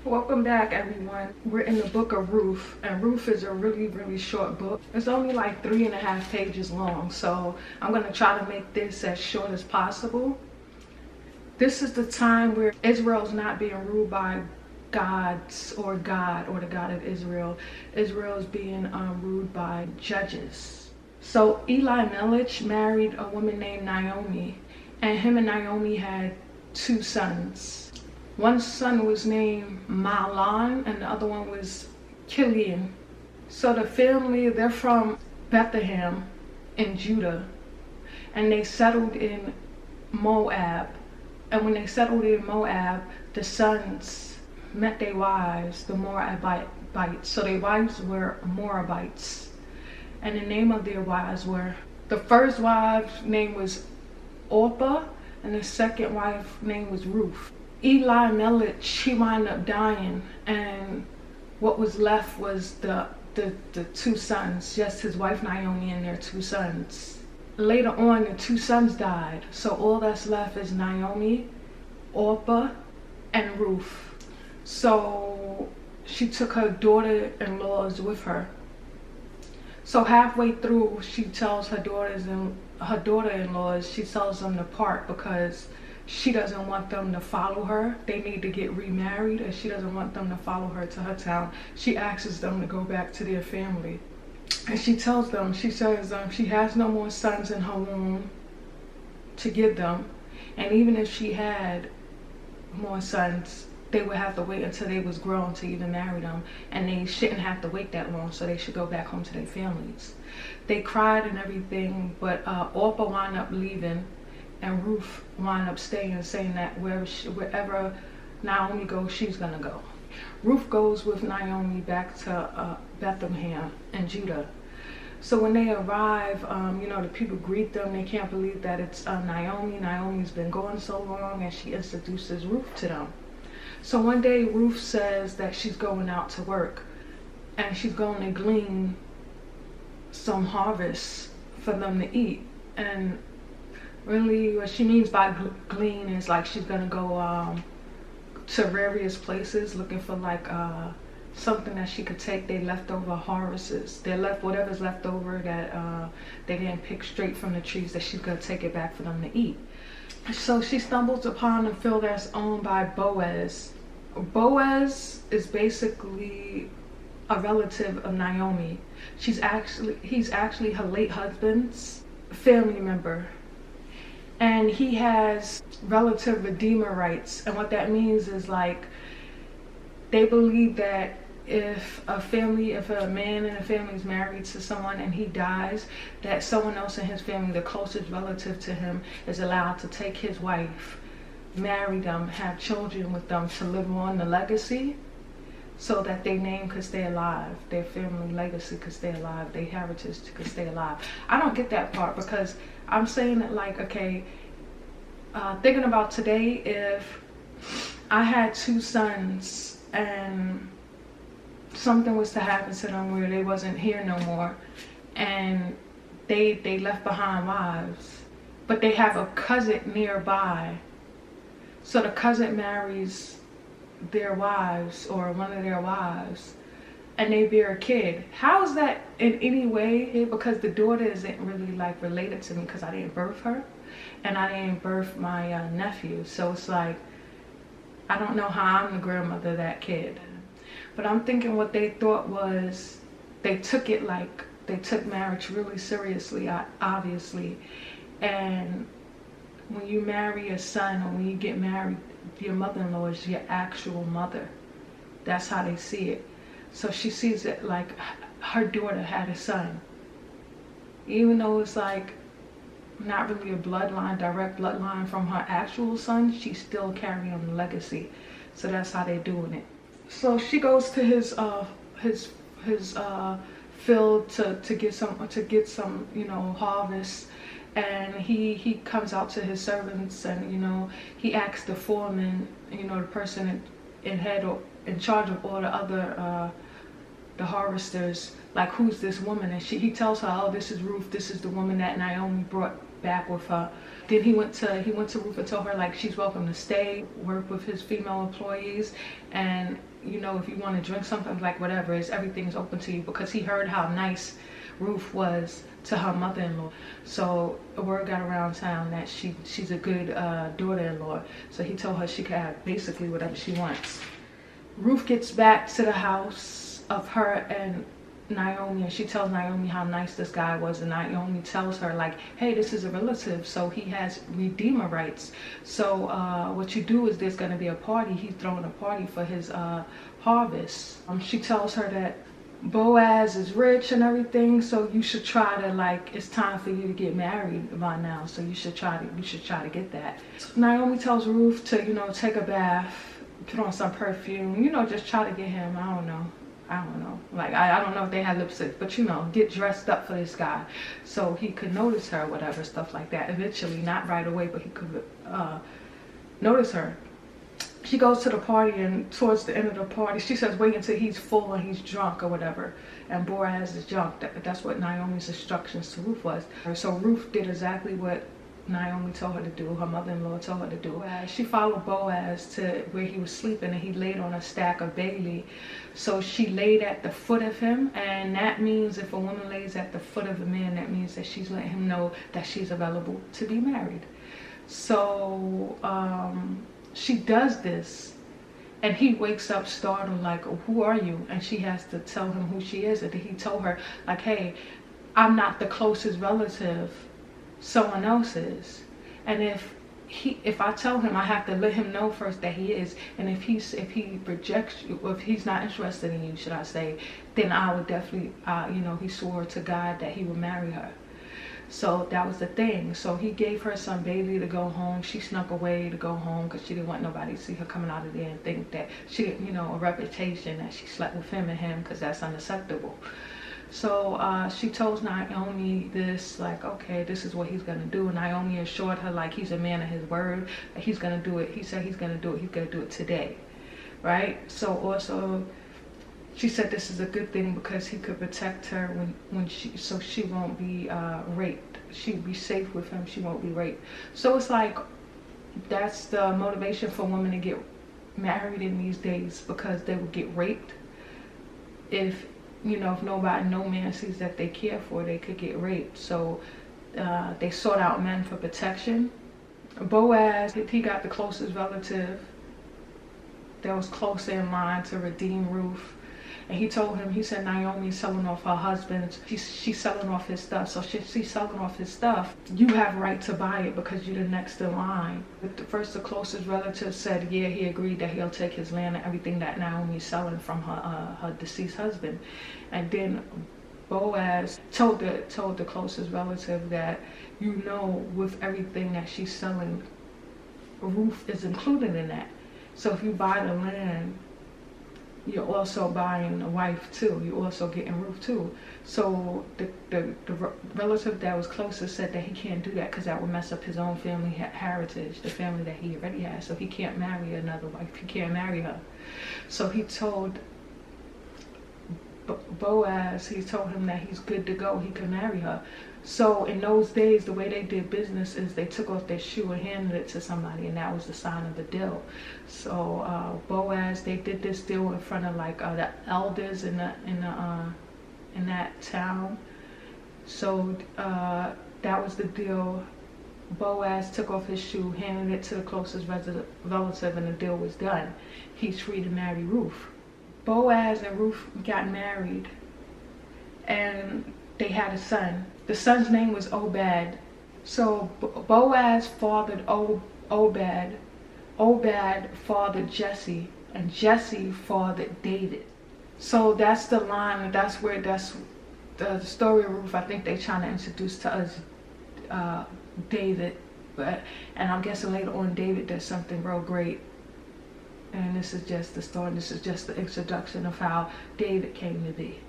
Welcome back, everyone. We're in the Book of Ruth, and Ruth is a really short book. It's only like 3.5 pages long, so I'm going to try to make this as short as possible. This is the time where Israel's not being ruled by gods or God or the God of Israel. Israel is being ruled by judges. So Eli Melech married a woman named Naomi, and him and Naomi had 2 sons. One son was named Mahlon and the other one was Kilian. So the family, they're from Bethlehem in Judah, and they settled in Moab. And when they settled in Moab, the sons met their wives, the Moabites. So their wives were Moabites. And the name of their wives were, the first wife's name was Orpah, and the second wife's name was Ruth. Eli Melech, he wound up dying, and what was left was the 2 sons, just his wife Naomi and their 2 sons. Later on, the 2 sons died, so all that's left is Naomi, Orpah, and Ruth. So she took her daughter-in-laws with her. So halfway through, she tells her daughter-in-laws, she tells them to part because she doesn't want them to follow her. They need to get remarried, and she doesn't want them to follow her to her town. She asks them to go back to their family. And she tells them, she says she has no more sons in her womb to give them. And even if she had more sons, they would have to wait until they was grown to even marry them. And they shouldn't have to wait that long, so they should go back home to their families. They cried and everything, but Orpah wound up leaving. And Ruth wound up staying, saying that wherever Naomi goes, she's going to go. Ruth goes with Naomi back to Bethlehem in Judah. So when they arrive, the people greet them. They can't believe that it's Naomi. Naomi's been gone so long, and she introduces Ruth to them. So one day Ruth says that she's going out to work, and she's going to glean some harvest for them to eat. And really what she means by glean is like she's gonna go to various places looking for like something that she could take their leftover harvests, whatever's left over that they didn't pick straight from the trees, that she's gonna take it back for them to eat. So she stumbles upon a field that's owned by Boaz. Boaz is basically a relative of Naomi. He's actually her late husband's family member. And he has relative redeemer rights. And what that means is like, they believe that if a man in a family is married to someone and he dies, that someone else in his family, the closest relative to him, is allowed to take his wife, marry them, have children with them to live on the legacy, so that their name could stay alive, their family legacy could stay alive, their heritage could stay alive. I don't get that part, because I'm saying that like, okay, thinking about today, if I had 2 sons and something was to happen to them where they wasn't here no more, and they left behind wives, but they have a cousin nearby, so the cousin marries their wives or one of their wives, and they bear a kid. How is that in any way? Because the daughter isn't really like related to me, because I didn't birth her and I didn't birth my nephew. So it's like, I don't know how I'm the grandmother of that kid. But I'm thinking what they thought was, they took marriage really seriously, obviously. And when you marry a son, or when you get married, your mother-in-law is your actual mother. That's how they see it. So she sees it like her daughter had a son. Even though it's like not really a direct bloodline from her actual son, she's still carrying on the legacy. So that's how they're doing it. So she goes to his field to get some harvest, and he comes out to his servants, and he asks the foreman, the person in charge of all the other the harvesters, like, who's this woman? And he tells her, oh, this is Ruth, this is the woman that Naomi brought back with her. Then he went to Ruth and told her like she's welcome to stay, work with his female employees, and you know, if you want to drink something, like whatever, everything's open to you, because he heard how nice Ruth was to her mother-in-law. So a word got around town that she's a good daughter-in-law. So he told her she could have basically whatever she wants. Ruth gets back to the house of her and Naomi, and she tells Naomi how nice this guy was, and Naomi tells her like, hey, this is a relative, so he has redeemer rights. So what you do is there's going to be a party. He's throwing a party for his harvest. She tells her that Boaz is rich and everything, so you should try to, like, it's time for you to get married by now, so you should try to get that. So Naomi tells Ruth to, you know, take a bath, put on some perfume, you know, just try to get him, I don't know, like I don't know if they had lipstick, but you know, get dressed up for this guy so he could notice her, whatever, stuff like that. Eventually, not right away, but he could notice her. She goes to the party, and towards the end of the party, she says wait until he's full and he's drunk or whatever, and Boaz is drunk. That's what Naomi's instructions to Ruth was. So Ruth did exactly what Naomi told her to do, her mother-in-law told her to do. She followed Boaz to where he was sleeping, and he laid on a stack of barley. So she laid at the foot of him, and that means if a woman lays at the foot of a man, that means that she's letting him know that she's available to be married. So she does this, and he wakes up startled like, who are you? And she has to tell him who she is. And he told her like, hey, I'm not the closest relative, someone else is. And if I tell him, I have to let him know first that he is. And if he rejects you, or if he's not interested in you, should I say, then I would definitely, you know, he swore to God that he would marry her. So that was the thing. So he gave her some baby to go home. She snuck away to go home because she didn't want nobody to see her coming out of there and think that she didn't, you know, a reputation that she slept with him, because that's unacceptable. So she told Naomi this, like, okay, this is what he's gonna do. And Naomi assured her like he's a man of his word, that he's gonna do it. He said he's gonna do it. He's gonna do it today, right? So also, she said this is a good thing because he could protect her when she won't be raped. She'd be safe with him. She won't be raped. So it's like, that's the motivation for women to get married in these days, because they would get raped. If, you know, if no man sees that they care for, they could get raped. So they sought out men for protection. Boaz, he got the closest relative that was closer in line to redeem Ruth. And he told him, he said, Naomi's selling off her husband. She's selling off his stuff. So she's selling off his stuff. You have right to buy it because you're the next in line. The closest relative said, yeah, he agreed that he'll take his land and everything that Naomi's selling from her deceased husband. And then Boaz told the closest relative that, you know, with everything that she's selling, Ruth is included in that. So if you buy the land, you're also buying a wife too. You're also getting Ruth too. So the relative that was closest said that he can't do that because that would mess up his own family heritage, the family that he already has. So he can't marry another wife. He can't marry her. So he told Boaz, he told him that he's good to go. He can marry her. So in those days, the way they did business is they took off their shoe and handed it to somebody, and that was the sign of the deal. So Boaz, they did this deal in front of like the elders in that town. So that was the deal. Boaz took off his shoe, handed it to the closest relative, and the deal was done. He's free to marry Ruth. Boaz and Ruth got married, and they had a son. The son's name was Obed. So Boaz fathered Obed. Obed fathered Jesse, and Jesse fathered David. So that's the line. That's the story of Ruth. I think they're trying to introduce to us David, and I'm guessing later on David does something real great. And this is just the story. This is just the introduction of how David came to be.